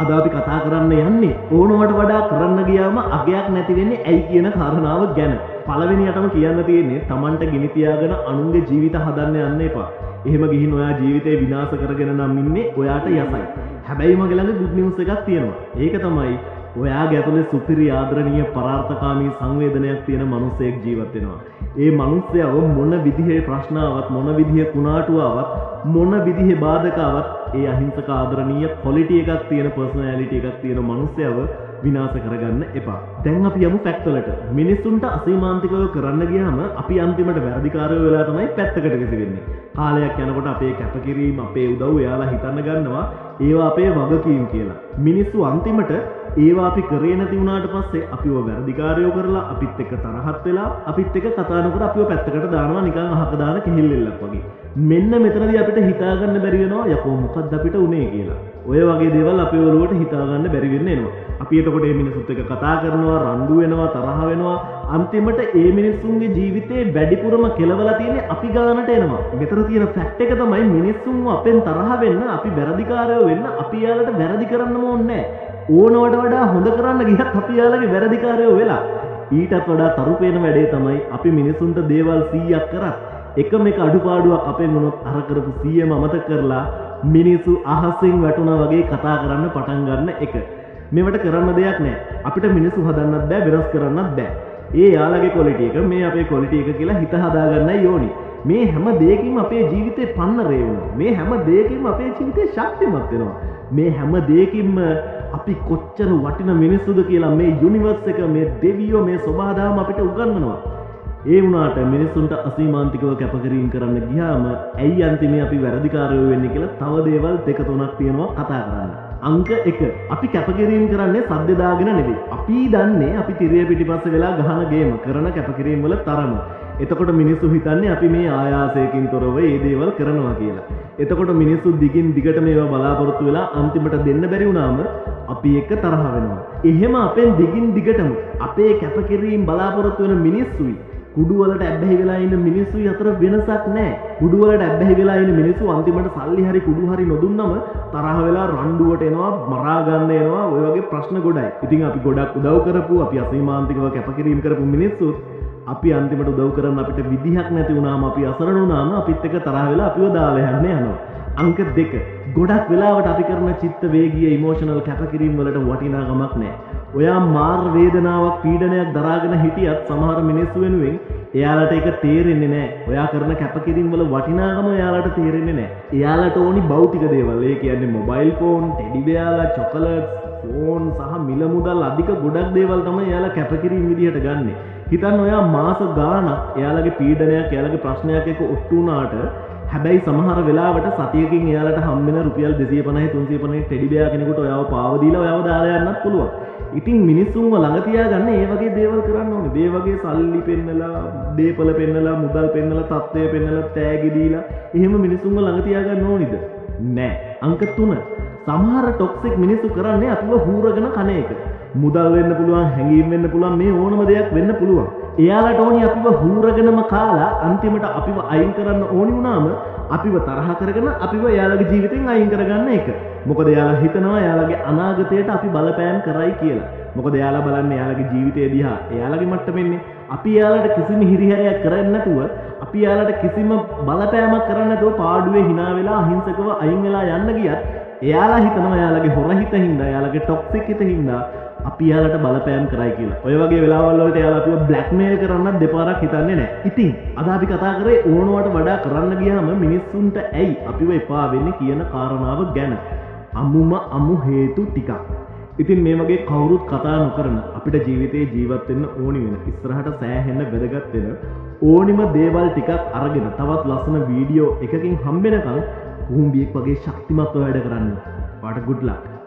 අද අපි කතා කරන්න යන්නේ ඕනවට වඩා කරන්න ගියාම අගයක් නැති වෙන්නේ ඇයි කියන කාරණාව ගැන. පළවෙනියටම කියන්න තියෙන්නේ Tamanට ගිනි තියාගෙන අනුන්ගේ ජීවිත හදන්න යන්න එපා. එහෙම ගිහින් ඔයා ජීවිතේ විනාශ කරගෙන නම් ඉන්නේ ඔයාට යසයි. හැබැයි මගේ ළඟ good news එකක් තියෙනවා. ඒක තමයි ඔයාගේ ඇතුලේ සුපිරි ආදරණීය පරාර්ථකාමී සංවේදනයක් තියෙන මිනිසෙක් ජීවත් වෙනවා. ඒ මිනිස්සයව මොන විදිහේ ප්‍රශ්නාවක් මොන විදිහේ කුණාටුවාවක් මොන විදිහේ බාධකාවක් ඒ අහිංසක ආදරණීය ක්වොලිටි එකක් තියෙන පර්සනැලිටි එකක් තියෙන මිනිස්සයව විනාශ කරගන්න එපා. දැන් අපි යමු ෆැක්ට් වලට. මිනිස්සුන්ට අසීමාන්තිකව කරන්න ගියාම අපි අන්තිමට වැරදිකාරයෝ වෙලා තමයි පැත්තකට වෙන්නේ. කාලයක් යනකොට අපේ කැපකිරීම අපේ උදව් එයාලා හිතන්න ගන්නවා ඒවා අපේ වගකීම් කියලා. මිනිස්සු අන්තිමට ඒවා අපි කරේ නැති වුණාට පස්සේ අපිව වැරදිකාරයෝ කරලා අපිත් එක්ක තරහත් වෙලා අපිත් එක්ක කතා නොකර අපිව පැත්තකට දානවා නිකන් අහක දාන කෙහෙල්ලෙල්ලක් වගේ. මෙන්න මෙතනදී අපිට හිතා ගන්න බැරි වෙනවා යකෝ මොකක්ද අපිට උනේ කියලා. ඔය වගේ දේවල් අපේ ඔළුවට හිතා ගන්න බැරි වෙන්න එනවා. අපි එතකොට මේ මිනිස්සුත් එක්ක කතා කරනවා, රණ්ඩු වෙනවා, තරහ වෙනවා. අන්තිමට මේ මිනිස්සුන්ගේ ජීවිතේ වැඩිපුරම කෙලවලා තියෙන්නේ අපි ගානට එනවා. මෙතන තියෙන ෆැක්ට් එක තමයි මිනිස්සුන්ව අපෙන් තරහ වෙන්න, අපි වැරදිකාරයෝ වෙන්න, අපි යාලට වැරදි කරන්නම ඕනේ නැහැ. ඕනවට වඩා හොඳ කරන්න ගියත් අපි යාලගේ වැරදිකාරයෝ වෙලා. ඊටත් වඩා තරුපේන වැඩේ තමයි අපි මිනිසුන්ට දේවල් 100ක් කරත් එකම එක අඩුපාඩුවක් අපෙන් වුණොත් අර කරපු 100ම අමතක කරලා මිනිස්සු අහසින් වැටුණා වගේ කතා කරන්න පටන් ගන්න එක. මේවට කරන්න දෙයක් නැහැ. අපිට මිනිස්සු හදන්නත් බෑ, වෙනස් කරන්නත් බෑ. ඒ යාලගේ ක්වොලිටි එක මේ අපේ ක්වොලිටි එක කියලා හිත හදාගන්නයි ඕනි. මේ හැම දෙයකින්ම අපේ ජීවිතේ පන්නරේ වෙනවා. මේ හැම දෙයකින්ම අපේ ජීවිතේ ශක්තිමත් වෙනවා. මේ හැම දෙයකින්ම අපි කොච්චර වටින මිනිස්සුද කියලා මේ යුනිවර්ස් එක, මේ දෙවියෝ, මේ සබහාදාම අපිට උගන්වනවා. ඒ වුණාට මිනිස්සුන්ට අසීමාන්තිකව කැපකිරීම කරන්න ගියාම ඇයි අන්තිමේ අපි වැරදිකාරයෝ වෙන්නේ කියලා තව දේවල් දෙක තුනක් තියෙනවා කතා කරන්න. අංක 1. අපි කැපකිරීම කරන්නේ සද්ද දාගෙන නෙවෙයි. අපි දන්නේ අපි තිරය පිටිපස්සේ වෙලා ගහන ගේම කරන කැපකිරීම වල තරම. එතකොට මිනිස්සු හිතන්නේ අපි මේ ආයාසයකින් තොරව මේ දේවල් කරනවා කියලා. එතකොට මිනිස්සු දිගින් දිගට මේවා බලාපොරොත්තු වෙලා අන්තිමට දෙන්න බැරි වුණාම අපි එක තරහ වෙනවා. එහෙම අපෙන් දිගින් දිගටම අපේ කැපකිරීම බලාපොරොත්තු වෙන මිනිස්සුයි කුඩු වලට ඇබ්බැහි වෙලා ඉන්න මිනිස්සුයි අතර වෙනසක් නැහැ. කුඩු වලට ඇබ්බැහි වෙලා ඉන්න මිනිස්සු අන්තිමට සල්ලි හරි කුඩු හරි නොදුන්නම තරහ වෙලා රණ්ඩුවට එනවා, මරා ගන්න එනවා, ඔය වගේ ප්‍රශ්න ගොඩයි. ඉතින් අපි ගොඩක් උදව් කරපු, අපි අසීමාන්තිකව කැපකිරීම කරපු මිනිස්සුත් අපි අන්තිමට උදව් කරන්න අපිට විදිහක් නැති වුණාම, අපි අසරණ වුණාම අපිත් එක්ක තරහ වෙලා අපිව දාලා යන්න යනවා. අංක 2. ගොඩක් වෙලාවට අපි කරන චිත්ත වේගීය ඉමෝෂනල් කැපකිරීම වලට වටිනාකමක් නැහැ. ඔයා මාර වේදනාවක් පීඩනයක් දරාගෙන හිටියත් සමහර මිනිස්සු වෙනුවෙන් එයාලට ඒක තේරෙන්නේ නැහැ. ඔයා කරන කැපකිරීම වල වටිනාකම එයාලට තේරෙන්නේ නැහැ. එයාලට ඕනි භෞතික දේවල්. ඒ කියන්නේ මොබයිල් ෆෝන්, ටෙඩි බෙයාලා, චොකලට්ස්, ෆෝන් සහ මිල මුදල් අධික ගොඩක් දේවල් තමයි එයාලා කැපකිරීම විදිහට ගන්නෙ. හිතන්න ඔයා මාස ගාණක් එයාලගේ පීඩනයක්, එයාලගේ ප්‍රශ්නයක් එක්ක ඔට්ටු වුණාට හැබැයි සමහර වෙලාවට සතියකින් එයාලට හම් වෙන රුපියල් 250 350 ටෙඩි බෙයා කෙනෙකුට ඔයාව පාව දීලා ඔයාව දාලා යන්නත් පුළුවන්. ඉතින් මිනිස්සුන්ව ළඟ තියාගන්න මේ වගේ දේවල් කරන්න ඕනේ. මේ වගේ සල්ලි පෙන්නලා, දීපල පෙන්නලා, මුදල් පෙන්නලා, තත්ත්වය පෙන්නලා, තෑගි දීලා එහෙම මිනිස්සුන්ව ළඟ තියාගන්න ඕනිද? නෑ. අංක 3. සමහර ටොක්සික් මිනිස්සු කරන්නේ අපිව හූරගෙන කන එක. මුදල් වෙන්න පුළුවන්, හැඟීම් වෙන්න පුළුවන්, මේ ඕනම දෙයක් වෙන්න පුළුවන්. එයාලට ඕනි අපිව හූරගෙනම කාලා අන්තිමට අපිව අයින් කරන්න ඕනි වුණාම අපිව තරහ කරගෙන අපිව එයාලගේ ජීවිතෙන් අයින් කරගන්න එක. මොකද එයාලා හිතනවා එයාලගේ අනාගතයට අපි බලපෑම් කරයි කියලා. මොකද එයාලා බලන්නේ එයාලගේ ජීවිතය දිහා එයාලගේ මට්ටමෙන්නේ. අපි එයාලට කිසිම හිරිහැරයක් කරන්නේ නැතුව, අපි එයාලට කිසිම බලපෑමක් කරන්නේ නැතුව පාඩුවේ hina වෙලා අහිංසකව අයින් වෙලා යන්න ගියත් එයාලා හිතනවා එයාලගේ හොර හිත හින්දා, එයාලගේ ටොක්සික් හිත හින්දා අපි යාලට බලපෑම් කරයි කියලා. ඔය වගේ වෙලාවල් වලට යාලා අපිව බ්ලැක්මේල් කරන්නත් දෙපාරක් හිතන්නේ නැහැ. ඉතින් අද අපි කතා කරේ ඕනවට වඩා කරන්න ගියාම මිනිස්සුන්ට ඇයි අපිව එපා වෙන්නේ කියන කාරණාව ගැන. අමු හේතු ටිකක්. ඉතින් මේ වගේ කවුරුත් කතා නොකරන අපිට ජීවිතේ ජීවත් වෙන්න ඕනි වෙන, ඉස්සරහට සෑහෙන්න වැදගත් වෙන ඕනිම දේවල් ටිකක් අරගෙන තවත් ලස්සන වීඩියෝ එකකින් හම්බෙනකන් කුඹියෙක් වගේ ශක්තිමත්ව වැඩ කරන්න. ඔයාලට good luck.